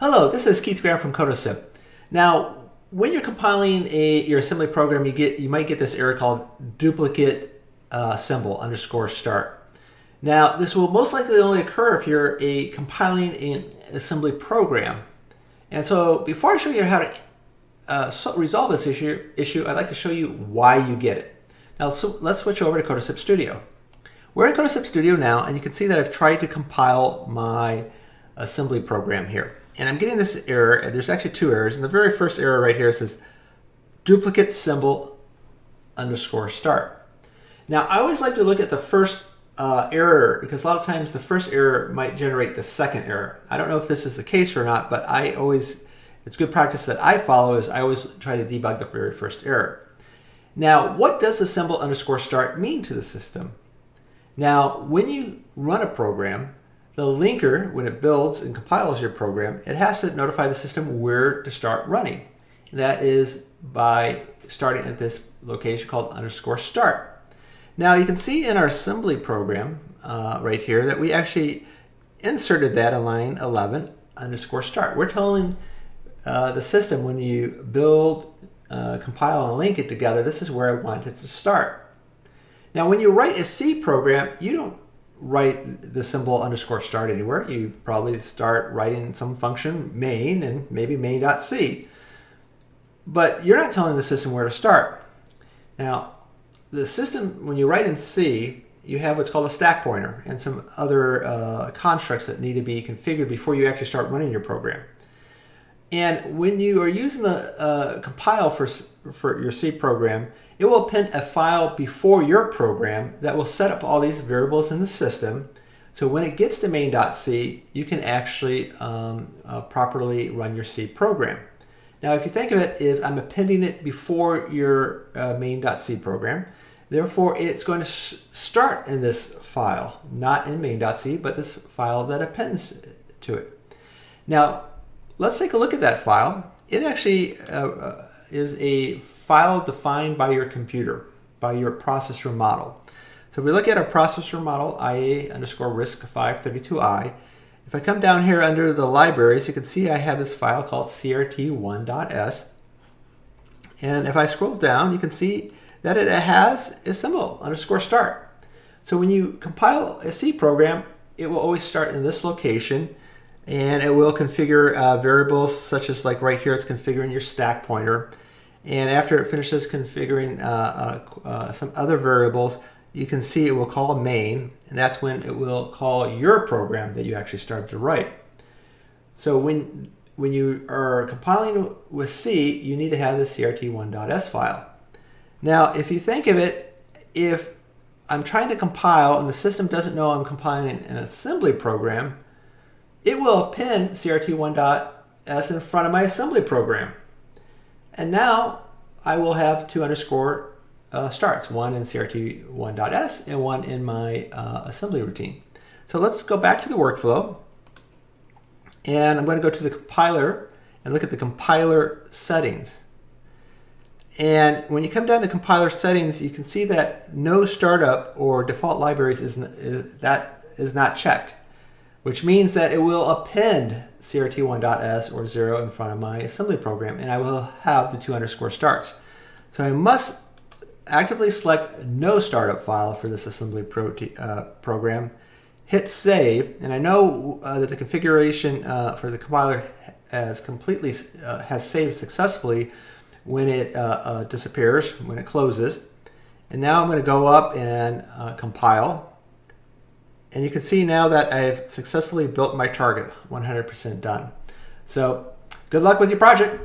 Hello, this is Keith Graham from Codasip. Now, when you're compiling your assembly program, you might get this error called duplicate symbol _ start. Now, this will most likely only occur if you're compiling an assembly program. And so, before I show you how to resolve this issue, I'd like to show you why you get it. Now, let's switch over to Codasip Studio. We're in Codasip Studio now, and you can see that I've tried to compile my assembly program here. And I'm getting this error, and there's actually two errors. And the very first error right here says duplicate symbol _ start. Now, I always like to look at the first error, because a lot of times the first error might generate the second error. I don't know if this is the case or not, but it's good practice that I follow is I always try to debug the very first error. Now, what does the symbol _ start mean to the system? Now, when you run a program, the linker, when it builds and compiles your program, it has to notify the system where to start running. That is by starting at this location called _ start. Now you can see in our assembly program right here that we actually inserted that in line 11 _ start. We're telling the system when you build, compile, and link it together, this is where I want it to start. Now when you write a C program, you don't write the symbol _ start anywhere. You probably start writing some function main and maybe main.c. But you're not telling the system where to start. Now, the system, when you write in C, you have what's called a stack pointer and some other constructs that need to be configured before you actually start running your program. And when you are using the compile for your C program, it will append a file before your program that will set up all these variables in the system. So when it gets to main.c, you can actually properly run your C program. Now, if you think of it as I'm appending it before your main.c program, therefore it's going to start in this file, not in main.c, but this file that appends to it. Now, let's take a look at that file. It actually is a file defined by your computer, by your processor model. So if we look at our processor model, IA _ RISC-V32i, if I come down here under the libraries, you can see I have this file called crt1.s. And if I scroll down, you can see that it has a symbol _ start. So when you compile a C program, it will always start in this location, and it will configure variables such as, like right here, it's configuring your stack pointer. And after it finishes configuring some other variables, you can see it will call a main, and that's when it will call your program that you actually started to write. So when you are compiling with C, you need to have the crt1.s file. Now, if you think of it, if I'm trying to compile and the system doesn't know I'm compiling an assembly program, it will append crt1.s in front of my assembly program. And now I will have two _ starts, one in crt1.s and one in my assembly routine. So let's go back to the workflow. And I'm going to go to the compiler and look at the compiler settings. And when you come down to compiler settings, you can see that no startup or default libraries is not checked, which means that it will append crt1.s or 0 in front of my assembly program, and I will have the two _ starts. So I must actively select no startup file for this assembly program, hit save, and I know that the configuration for the compiler has saved successfully when it disappears, when it closes. And now I'm going to go up and compile. And you can see now that I've successfully built my target, 100% done. So good luck with your project.